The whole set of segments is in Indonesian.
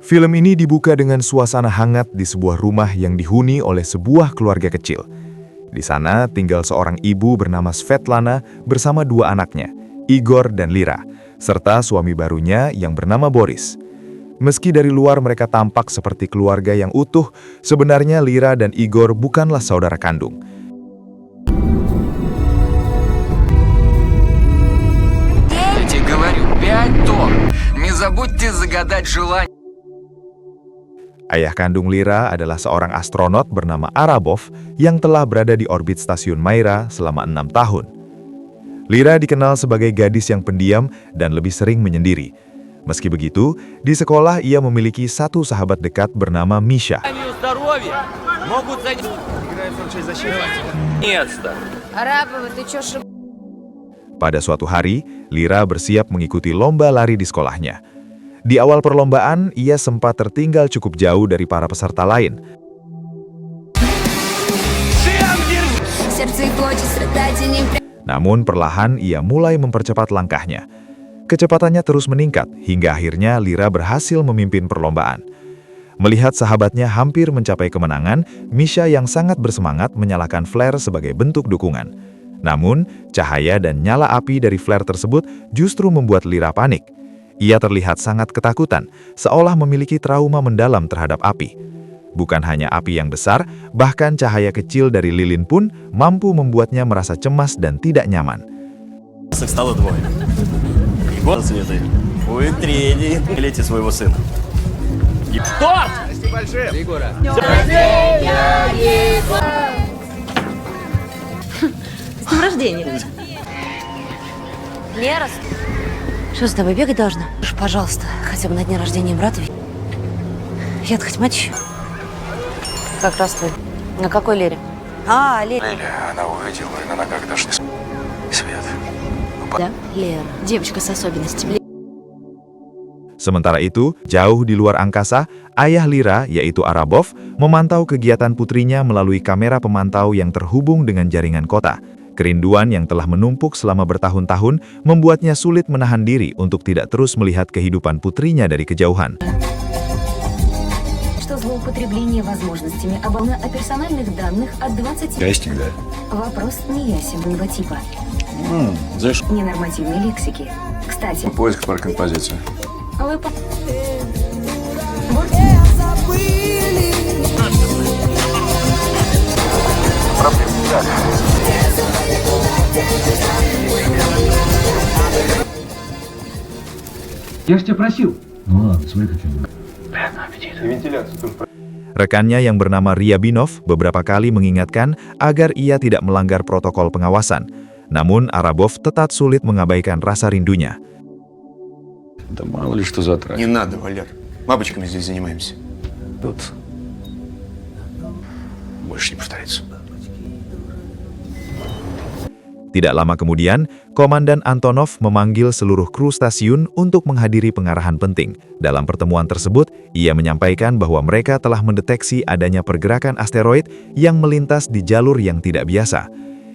Film ini dibuka dengan suasana hangat di sebuah rumah yang dihuni oleh sebuah keluarga kecil. Di sana tinggal seorang ibu bernama Svetlana bersama dua anaknya, Igor dan Lira, serta suami barunya yang bernama Boris. Meski dari luar mereka tampak seperti keluarga yang utuh, sebenarnya Lira dan Igor bukanlah saudara kandung. Ayah kandung Lira adalah seorang astronot bernama Arabov yang telah berada di orbit stasiun Maira selama 6 tahun. Lira dikenal sebagai gadis yang pendiam dan lebih sering menyendiri. Meski begitu, di sekolah ia memiliki satu sahabat dekat bernama Misha. Pada suatu hari, Lira bersiap mengikuti lomba lari di sekolahnya. Di awal perlombaan, ia sempat tertinggal cukup jauh dari para peserta lain. Namun perlahan ia mulai mempercepat langkahnya. Kecepatannya terus meningkat, hingga akhirnya Lira berhasil memimpin perlombaan. Melihat sahabatnya hampir mencapai kemenangan, Misha yang sangat bersemangat menyalakan flare sebagai bentuk dukungan. Namun, cahaya dan nyala api dari flare tersebut justru membuat Lira panik. Ia terlihat sangat ketakutan, seolah memiliki trauma mendalam terhadap api. Bukan hanya api yang besar, bahkan cahaya kecil dari lilin pun mampu membuatnya merasa cemas dan tidak nyaman. Что с тобой, бегать должна? Пожалуйста, хотя бы на дне рождения брата. Я-то хоть мать. Как раз твой. На какой Лере? Лере. Леля, она увидела, и на ногах даже не свет. Да, Лера. Девочка с особенностями. Sementara itu, jauh di luar angkasa, ayah Lira, yaitu Arabov, memantau kegiatan putrinya melalui kamera pemantau yang terhubung dengan jaringan kota. Kerinduan yang telah menumpuk selama bertahun-tahun membuatnya sulit menahan diri untuk tidak terus melihat kehidupan putrinya dari kejauhan. Злоупотребление возможностями оболна о персональных данных от 20... Кастинг, да? Вопрос неясенного типа. Знаешь, Ненормативной лексики. Кстати, поиск пар композиции. вы... Я ж тебя просил. Ну ладно, смотри, как я. Rekannya yang bernama Ryabinov beberapa kali mengingatkan agar ia tidak melanggar protokol pengawasan. Namun Arabov tetap sulit mengabaikan rasa rindunya. Да мало ли что завтра. Не надо, Валер. Бабочками здесь занимаемся. Тут больше не повторится. Tidak lama kemudian, Komandan Antonov memanggil seluruh kru stasiun untuk menghadiri pengarahan penting. Dalam pertemuan tersebut, ia menyampaikan bahwa mereka telah mendeteksi adanya pergerakan asteroid yang melintas di jalur yang tidak biasa.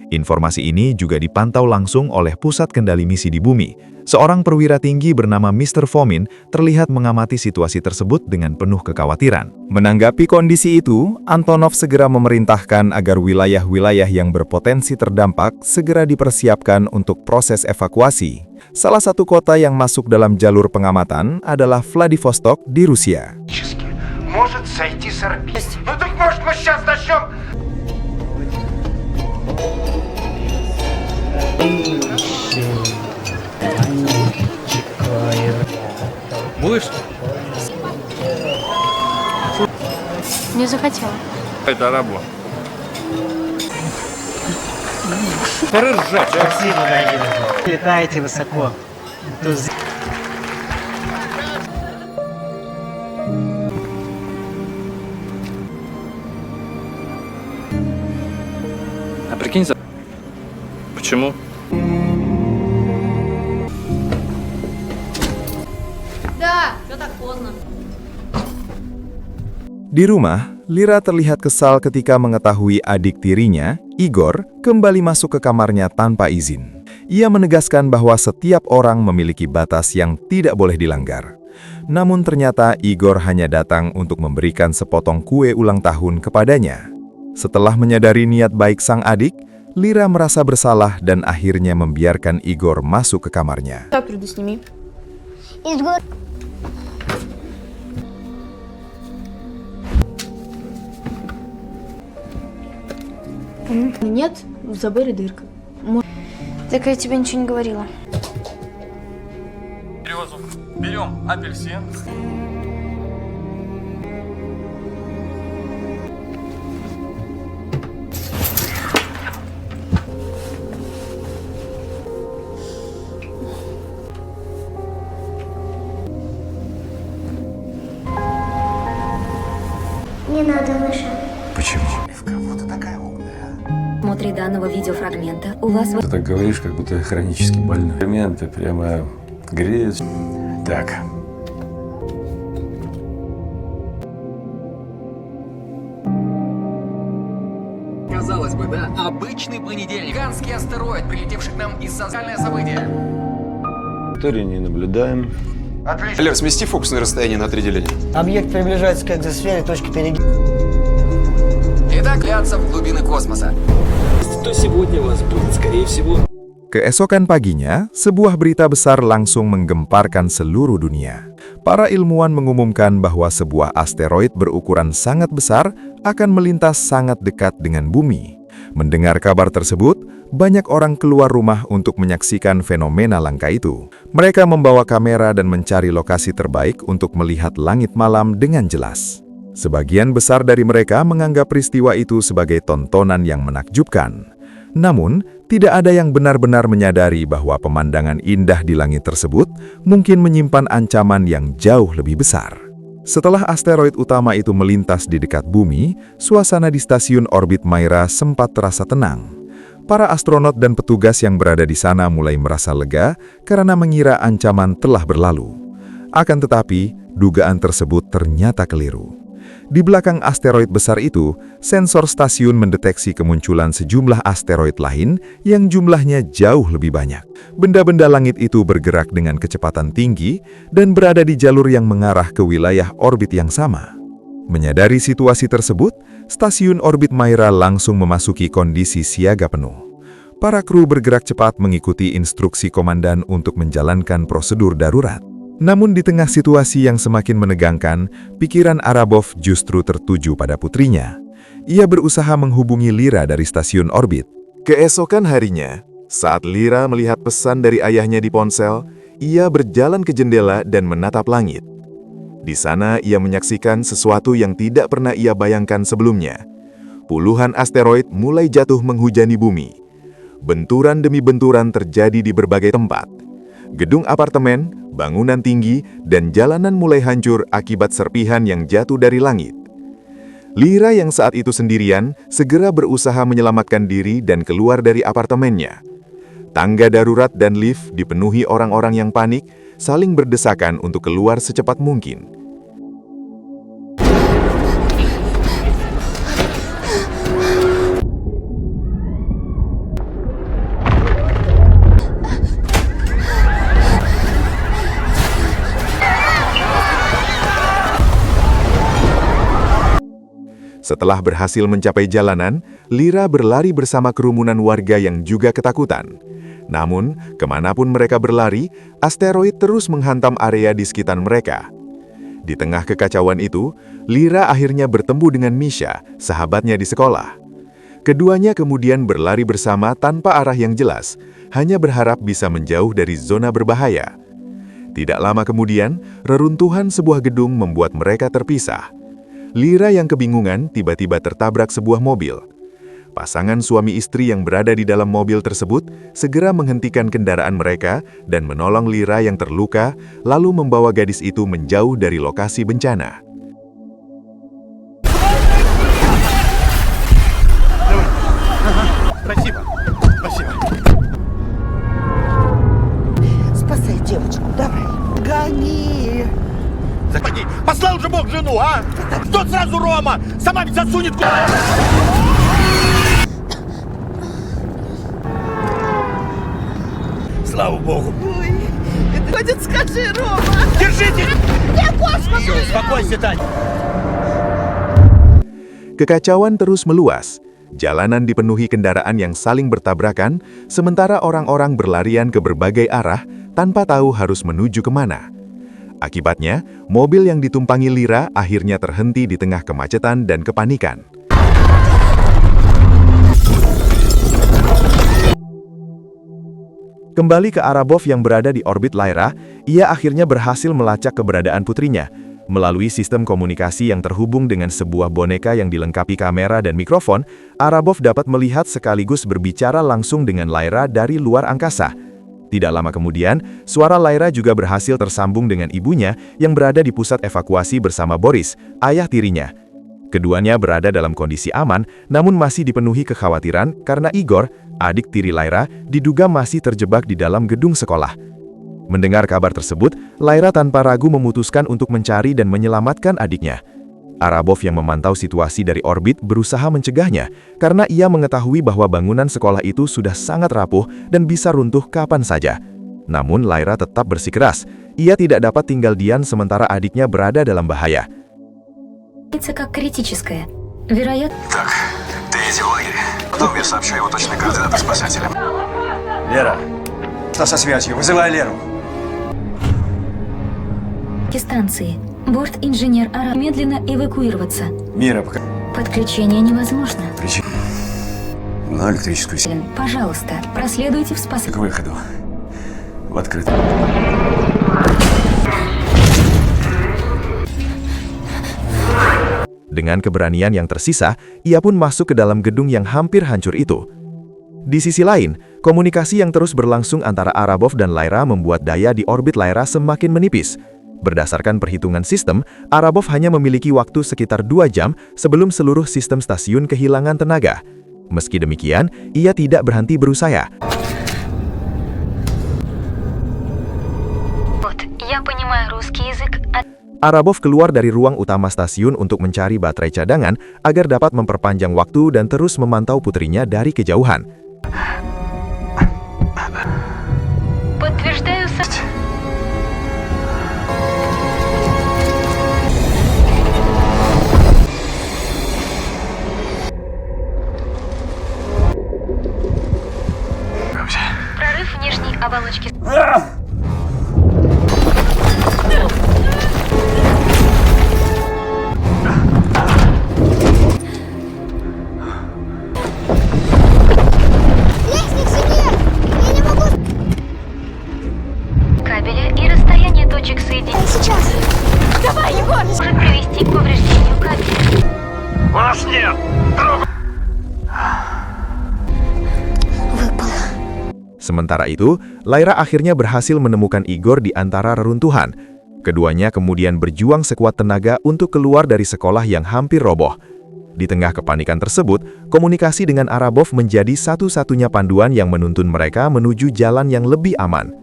Informasi ini juga dipantau langsung oleh Pusat Kendali Misi di Bumi. Seorang perwira tinggi bernama Mr. Fomin terlihat mengamati situasi tersebut dengan penuh kekhawatiran. Menanggapi kondisi itu, Antonov segera memerintahkan agar wilayah-wilayah yang berpotensi terdampak segera dipersiapkan untuk proses evakuasi. Salah satu kota yang masuk dalam jalur pengamatan adalah Vladivostok di Rusia. Может сойти с орбиты. Ну так может мы сейчас начнем? Будешь? Не захотела. Это рабо. Ржать. Спасибо, дорогие друзья. Летаете высоко. А прикинь, почему? Да, что так поздно? Di rumah, Lira terlihat kesal ketika mengetahui adik tirinya, Igor, kembali masuk ke kamarnya tanpa izin. Ia menegaskan bahwa setiap orang memiliki batas yang tidak boleh dilanggar. Namun ternyata Igor hanya datang untuk memberikan sepotong kue ulang tahun kepadanya. Setelah menyadari niat baik sang adik, Lira merasa bersalah dan akhirnya membiarkan Igor masuk ke kamarnya. Нет, в заборе дырка. Так я тебе ничего не говорила. Берем апельсин. Не надо, Миша. Почему? Смотри данного видеофрагмента. У вас Ты так говоришь, как будто я хронически больной. Моменты прямо греют. Так. Казалось бы, да, обычный понедельник. Гигантский астероид, прилетевший к нам из социальное событие. Истории не наблюдаем. Отлично. Лер, смести фокусное расстояние на 3 деления. Объект приближается к экзосфере, точки перегиб. Итак, лятся в глубины космоса. То сегодня вас будет, скорее всего. Keesokan paginya, sebuah berita besar langsung menggemparkan seluruh dunia. Para ilmuwan mengumumkan bahwa sebuah asteroid berukuran sangat besar akan melintas sangat dekat dengan bumi. Mendengar kabar tersebut, banyak orang keluar rumah untuk menyaksikan fenomena langka itu. Mereka membawa kamera dan mencari lokasi terbaik untuk melihat langit malam dengan jelas. Sebagian besar dari mereka menganggap peristiwa itu sebagai tontonan yang menakjubkan. Namun, tidak ada yang benar-benar menyadari bahwa pemandangan indah di langit tersebut mungkin menyimpan ancaman yang jauh lebih besar. Setelah asteroid utama itu melintas di dekat bumi, suasana di stasiun orbit Maira sempat terasa tenang. Para astronot dan petugas yang berada di sana mulai merasa lega karena mengira ancaman telah berlalu. Akan tetapi, dugaan tersebut ternyata keliru. Di belakang asteroid besar itu, sensor stasiun mendeteksi kemunculan sejumlah asteroid lain yang jumlahnya jauh lebih banyak. Benda-benda langit itu bergerak dengan kecepatan tinggi dan berada di jalur yang mengarah ke wilayah orbit yang sama. Menyadari situasi tersebut, stasiun orbit Maira langsung memasuki kondisi siaga penuh. Para kru bergerak cepat mengikuti instruksi komandan untuk menjalankan prosedur darurat. Namun di tengah situasi yang semakin menegangkan, pikiran Arabov justru tertuju pada putrinya. Ia berusaha menghubungi Lira dari stasiun orbit. Keesokan harinya, saat Lira melihat pesan dari ayahnya di ponsel, ia berjalan ke jendela dan menatap langit. Di sana ia menyaksikan sesuatu yang tidak pernah ia bayangkan sebelumnya. Puluhan asteroid mulai jatuh menghujani bumi. Benturan demi benturan terjadi di berbagai tempat. Gedung apartemen, bangunan tinggi, dan jalanan mulai hancur akibat serpihan yang jatuh dari langit. Lira yang saat itu sendirian segera berusaha menyelamatkan diri dan keluar dari apartemennya. Tangga darurat dan lift dipenuhi orang-orang yang panik, saling berdesakan untuk keluar secepat mungkin. Setelah berhasil mencapai jalanan, Lira berlari bersama kerumunan warga yang juga ketakutan. Namun, kemanapun mereka berlari, asteroid terus menghantam area di sekitar mereka. Di tengah kekacauan itu, Lira akhirnya bertemu dengan Misha, sahabatnya di sekolah. Keduanya kemudian berlari bersama tanpa arah yang jelas, hanya berharap bisa menjauh dari zona berbahaya. Tidak lama kemudian, reruntuhan sebuah gedung membuat mereka terpisah. Lira yang kebingungan tiba-tiba tertabrak sebuah mobil. Pasangan suami istri yang berada di dalam mobil tersebut segera menghentikan kendaraan mereka dan menolong Lira yang terluka, lalu membawa gadis itu menjauh dari lokasi bencana. Спасибо. Спасибо. Спасай девочку, давай. Гони. Заходи. Послал же Бог жену, а? Что сразу Рома? Сама ведь засунет... Слава богу. Ой, это хоть скажи, Рома. Держите! Я кошку. Успокойся, Тань. Kekacauan terus meluas. Jalanan dipenuhi kendaraan yang saling bertabrakan, sementara orang-orang berlarian ke berbagai arah tanpa tahu harus menuju kemana. Akibatnya, mobil yang ditumpangi Lyra akhirnya terhenti di tengah kemacetan dan kepanikan. Kembali ke Arabov yang berada di orbit Lyra, ia akhirnya berhasil melacak keberadaan putrinya. Melalui sistem komunikasi yang terhubung dengan sebuah boneka yang dilengkapi kamera dan mikrofon, Arabov dapat melihat sekaligus berbicara langsung dengan Lyra dari luar angkasa. Tidak lama kemudian, suara Lyra juga berhasil tersambung dengan ibunya yang berada di pusat evakuasi bersama Boris, ayah tirinya. Keduanya berada dalam kondisi aman, namun masih dipenuhi kekhawatiran karena Igor, adik tiri Lyra, diduga masih terjebak di dalam gedung sekolah. Mendengar kabar tersebut, Lyra tanpa ragu memutuskan untuk mencari dan menyelamatkan adiknya. Arabov yang memantau situasi dari orbit berusaha mencegahnya karena ia mengetahui bahwa bangunan sekolah itu sudah sangat rapuh dan bisa runtuh kapan saja. Namun Lyra tetap bersikeras. Ia tidak dapat tinggal diam sementara adiknya berada dalam bahaya. Как критическое. Вероятно... Так, ты иди в лагерь. Потом я сообщу его точные координаты спасателям. Лера, что со связью? Вызывай Леру. станции. Борт-инженер Ара медленно эвакуироваться. Мира, пока... Подключение невозможно. На электрическую сеть. Пожалуйста, проследуйте в К выходу. В открытый. Dengan keberanian yang tersisa, ia pun masuk ke dalam gedung yang hampir hancur itu. Di sisi lain, komunikasi yang terus berlangsung antara Arabov dan Lyra membuat daya di orbit Lyra semakin menipis. Berdasarkan perhitungan sistem, Arabov hanya memiliki waktu sekitar 2 jam sebelum seluruh sistem stasiun kehilangan tenaga. Meski demikian, ia tidak berhenti berusaha. Arabov keluar dari ruang utama stasiun untuk mencari baterai cadangan agar dapat memperpanjang waktu dan terus memantau putrinya dari kejauhan. Прорыв внешней оболочки. Кабеля и расстояние точек соединения. Сейчас. Давай, Егор! Может привести к повреждению кабеля. Вас нет! Sementara itu, Lyra akhirnya berhasil menemukan Igor di antara reruntuhan. Keduanya kemudian berjuang sekuat tenaga untuk keluar dari sekolah yang hampir roboh. Di tengah kepanikan tersebut, komunikasi dengan Arabov menjadi satu-satunya panduan yang menuntun mereka menuju jalan yang lebih aman.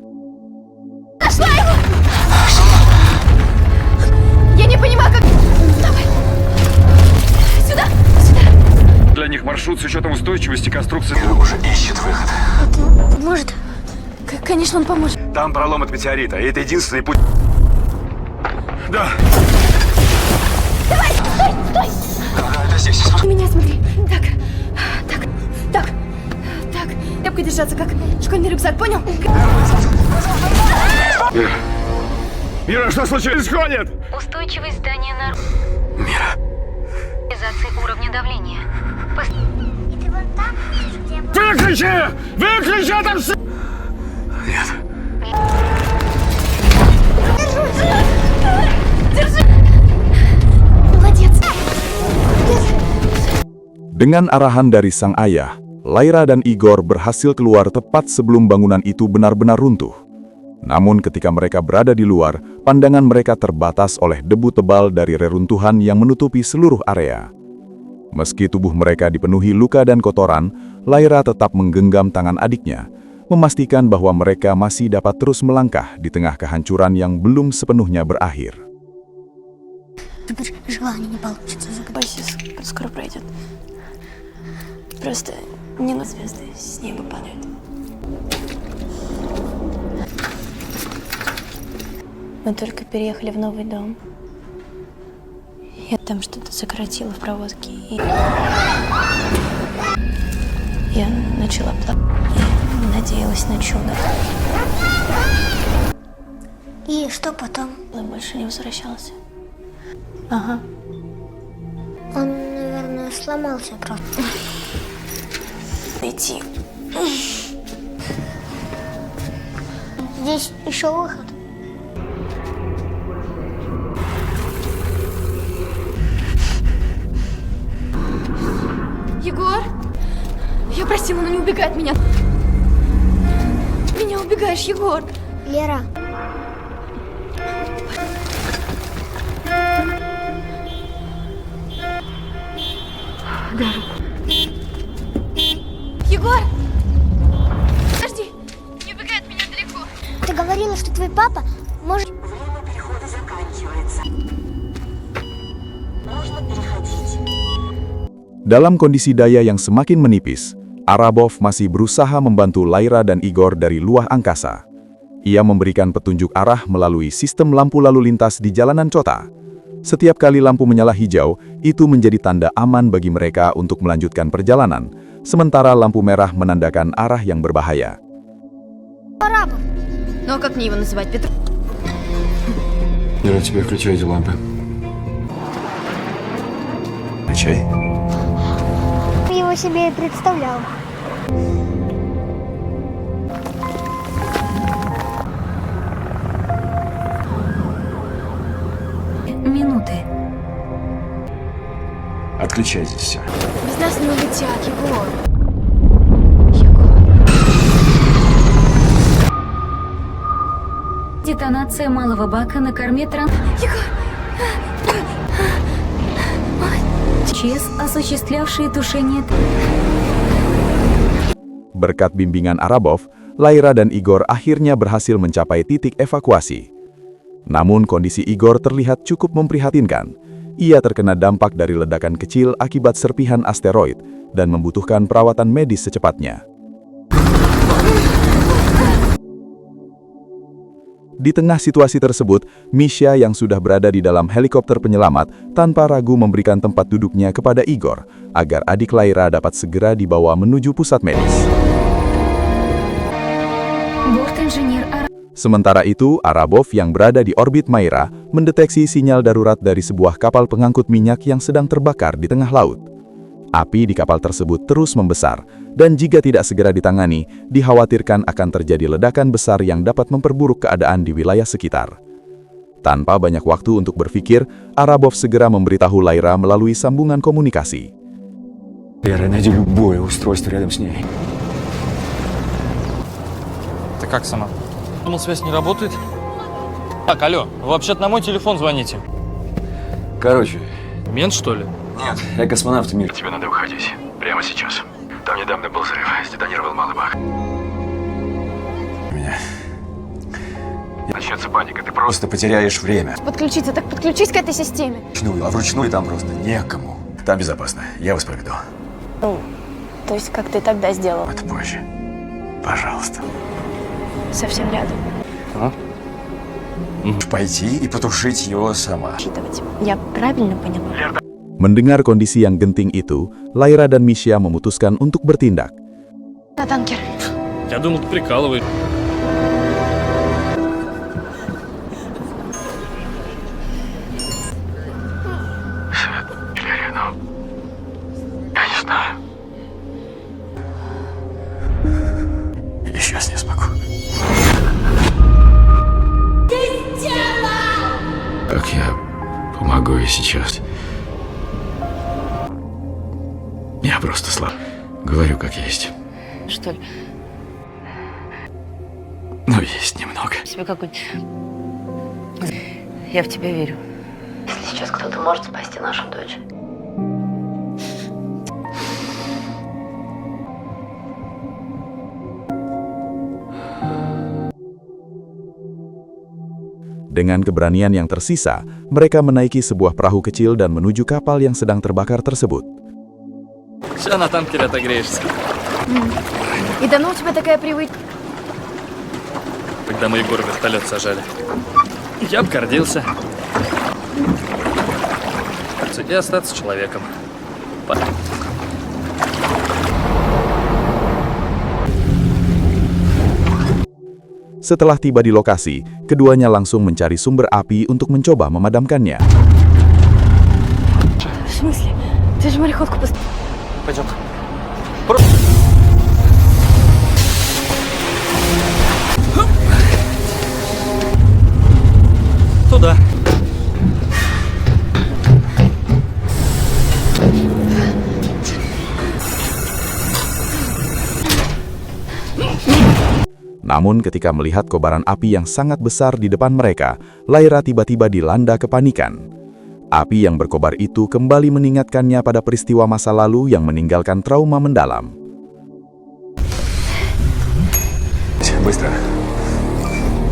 Я не понимаю, как... Давай. Сюда. Для них маршрут с учетом устойчивости конструкции. Уже ищет выход. Может? Конечно, он поможет. Там пролом от метеорита, и это единственный путь. Да. Давай, стой! Это здесь. Меня смотри. Так. Крепко держаться, как школьный рюкзак, понял? Мира, что случилось? Происходит? Устойчивость здания на... Мира. Стабилизации уровня давления. Выключи! Выключи это все! Нет. Держи! Молодец! Dengan arahan dari sang ayah, Lyra dan Igor berhasil keluar tepat sebelum bangunan itu benar-benar runtuh. Namun ketika mereka berada di luar, pandangan mereka terbatas oleh debu tebal dari reruntuhan yang menutupi seluruh area. Meski tubuh mereka dipenuhi luka dan kotoran, Lyra tetap menggenggam tangan adiknya, memastikan bahwa mereka masih dapat terus melangkah di tengah kehancuran yang belum sepenuhnya berakhir. Желание не получится. Закопайся, скоро пройдет. Просто не на звезды с неба падают. Мы только переехали в новый дом. Я там что-то сократила в проводке. И я начала плакать и надеялась на чудо. И что потом? Он больше не возвращался. Ага. Он, наверное, сломался просто. Идти. Здесь еще выход. Егор! Я просила, но не убегай от меня. Ты меня убегаешь, Егор. Лера. Да. Егор! Подожди! Не убегай от меня далеко. Ты говорила, что твой папа может... Время перехода заканчивается. Можно переходить. Dalam kondisi daya yang semakin menipis, Arabov masih berusaha membantu Lyra dan Igor dari luar angkasa. Ia memberikan petunjuk arah melalui sistem lampu lalu lintas di jalanan kota. Setiap kali lampu menyala hijau, itu menjadi tanda aman bagi mereka untuk melanjutkan perjalanan, sementara lampu merah menandakan arah yang berbahaya. Арабов. Ну а как мне его называть, Петр? Я тебе включаю эти лампы. Включай. Ты его себе и представлял. Минуты. Отключай здесь все. Без нас не улетят, Егор. Детонация малого бака на корме Егор! ЧС, осуществлявшие тушение. Berkat bimbingan Arabov, Lyra dan Igor akhirnya berhasil mencapai titik evakuasi. Namun kondisi Igor terlihat cukup memprihatinkan. Ia terkena dampak dari ledakan kecil akibat serpihan asteroid dan membutuhkan perawatan medis secepatnya. Di tengah situasi tersebut, Misha yang sudah berada di dalam helikopter penyelamat tanpa ragu memberikan tempat duduknya kepada Igor agar adik Lyra dapat segera dibawa menuju pusat medis. Sementara itu, Arabov yang berada di orbit Maira mendeteksi sinyal darurat dari sebuah kapal pengangkut minyak yang sedang terbakar di tengah laut. Api di kapal tersebut terus membesar, dan jika tidak segera ditangani, dikhawatirkan akan terjadi ledakan besar yang dapat memperburuk keadaan di wilayah sekitar. Tanpa banyak waktu untuk berpikir, Arabov segera memberitahu Lyra melalui sambungan komunikasi. Лера, найди любое устройство рядом с ней. Ты как сама? Думал, связь не работает? Так, алло, вы вообще-то на мой телефон звоните. Короче. Мент, что ли? Нет, я космонавт мир. Тебе надо уходить. Прямо сейчас. Там недавно был взрыв. Сдетонировал малый бак. Меня. Начнется паника. Ты просто потеряешь время. Подключиться, так подключись к этой системе. Вручную, а вручную там просто некому. Там безопасно. Я вас проведу. Ну, то есть, как ты тогда сделал? Это позже. Пожалуйста. Совсем рядом. А? Пойти и потушить его сама. Я правильно поняла? Mendengar kondisi yang genting itu, Lyra dan Misha memutuskan untuk bertindak. На танкер. Я думал, ты прикалываешь. Лера, ну... Я не знаю. Я сейчас не смогу. Как я помогу ей сейчас? Я просто слаб. Говорю, как есть. Что ли? Ну, есть немного. Себе какой-то... Я в тебя верю. Если сейчас кто-то может спасти нашу дочь. Dengan keberanian yang tersisa, mereka menaiki sebuah perahu kecil dan menuju kapal yang sedang terbakar tersebut. Сейчас на танкере отогреешься. И давно у тебя такая привычка? Когда мы Егора в вертолет сажали. Я бы гордился. И остаться человеком. Setelah tiba di lokasi, keduanya langsung mencari sumber api untuk mencoba memadamkannya. В смысле? Ты же мореходку Пойдем. Туда. Namun ketika melihat kobaran api yang sangat besar di depan mereka, Lyra tiba-tiba dilanda kepanikan. Api yang berkobar itu kembali mengingatkannya pada peristiwa masa lalu yang meninggalkan trauma mendalam. Быстро.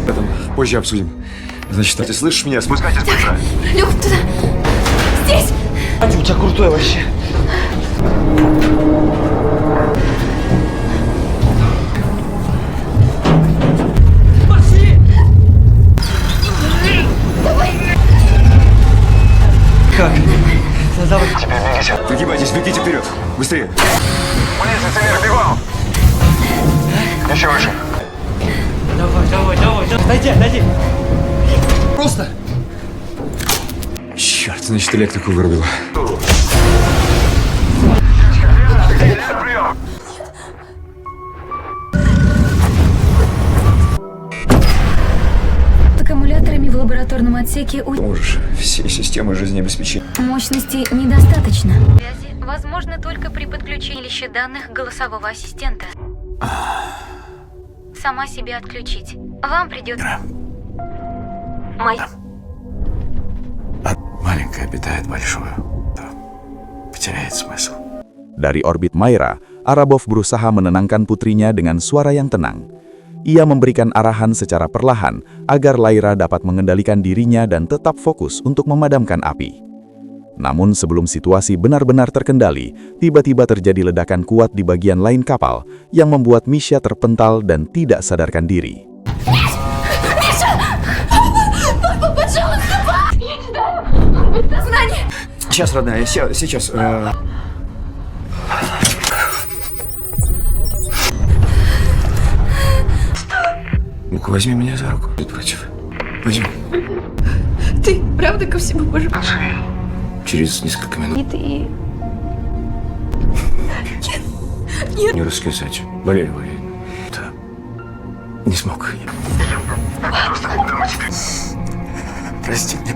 Потом позже обсудим. Значит, ты слышишь меня? Спускайтесь быстро. Люк, туда! Здесь! Ань, у тебя крутой вообще. Как? Давай. Теперь бегите. Нагибайтесь, бегите вперед. Быстрее. Вниз, вверх, бегом. Еще выше. Давай. Дойди. Просто. Черт, значит, электрику вырубило. Аккумуляторами в лабораторном отсеке Можешь. Все системы жизнеобеспечения. мощности недостаточно. Связи возможно только при подключении данных голосового ассистента. Сама себя отключить. Вам придется... Маленькая питает большую. Потеряет смысл. Dari orbit Myra, Arabov berusaha menenangkan putrinya dengan suara yang tenang. Ia memberikan arahan secara perlahan agar Lyra dapat mengendalikan dirinya dan tetap fokus untuk memadamkan api. Namun sebelum situasi benar-benar terkendali, tiba-tiba terjadi ledakan kuat di bagian lain kapal yang membuat Misha terpental dan tidak sadarkan diri. Сейчас, родная, сейчас. Ну-ка, возьми меня за руку. Ты против? Пойдем. Ты правда ко всему можешь? Через несколько минут. И ты... Нет. Не рассказать. Валерий. Да. Не смог. Просто дома теперь. Прости, мне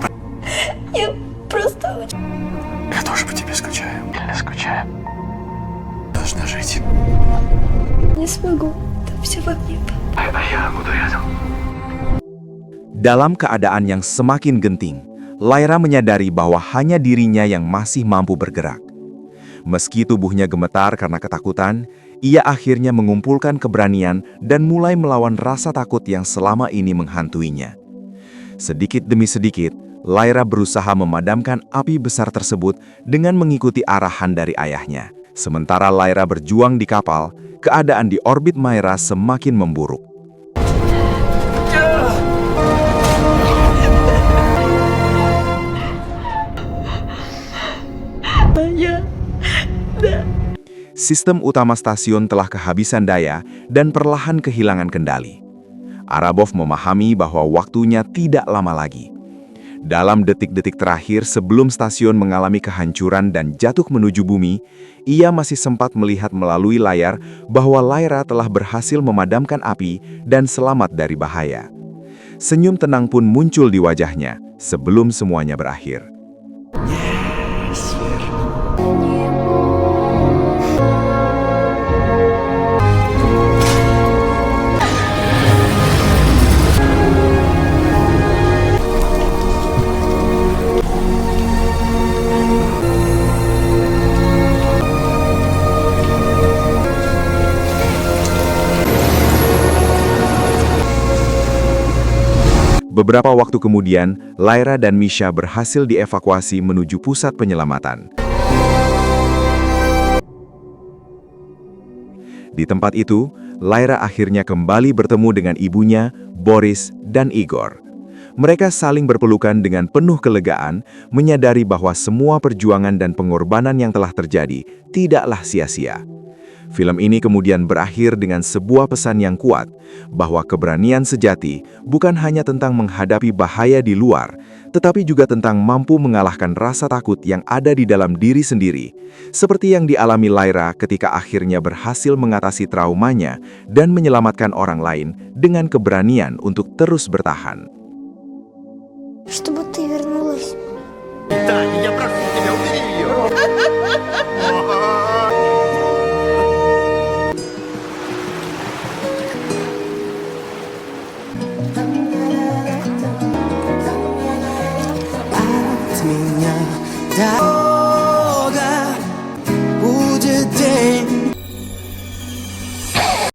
Я просто очень... Я тоже по тебе скучаю. Я скучаю. Должна жить. Не смогу. Там все в огне. А я буду рядом. Dalam keadaan yang semakin genting, Lyra menyadari bahwa hanya dirinya yang masih mampu bergerak. Meski tubuhnya gemetar karena ketakutan, ia akhirnya mengumpulkan keberanian dan mulai melawan rasa takut yang selama ini menghantuinya. Sedikit demi sedikit, Lyra berusaha memadamkan api besar tersebut dengan mengikuti arahan dari ayahnya. Sementara Lyra berjuang di kapal, keadaan di orbit Myra semakin memburuk. Sistem utama stasiun telah kehabisan daya dan perlahan kehilangan kendali. Arabov memahami bahwa waktunya tidak lama lagi. Dalam detik-detik terakhir sebelum stasiun mengalami kehancuran dan jatuh menuju bumi, ia masih sempat melihat melalui layar bahwa Lyra telah berhasil memadamkan api dan selamat dari bahaya. Senyum tenang pun muncul di wajahnya sebelum semuanya berakhir. Beberapa waktu kemudian, Lyra dan Misha berhasil dievakuasi menuju pusat penyelamatan. Di tempat itu, Lyra akhirnya kembali bertemu dengan ibunya, Boris, dan Igor. Mereka saling berpelukan dengan penuh kelegaan, menyadari bahwa semua perjuangan dan pengorbanan yang telah terjadi tidaklah sia-sia. Film ini kemudian berakhir dengan sebuah pesan yang kuat, bahwa keberanian sejati bukan hanya tentang menghadapi bahaya di luar, tetapi juga tentang mampu mengalahkan rasa takut yang ada di dalam diri sendiri, seperti yang dialami Lyra ketika akhirnya berhasil mengatasi traumanya dan menyelamatkan orang lain dengan keberanian untuk terus bertahan.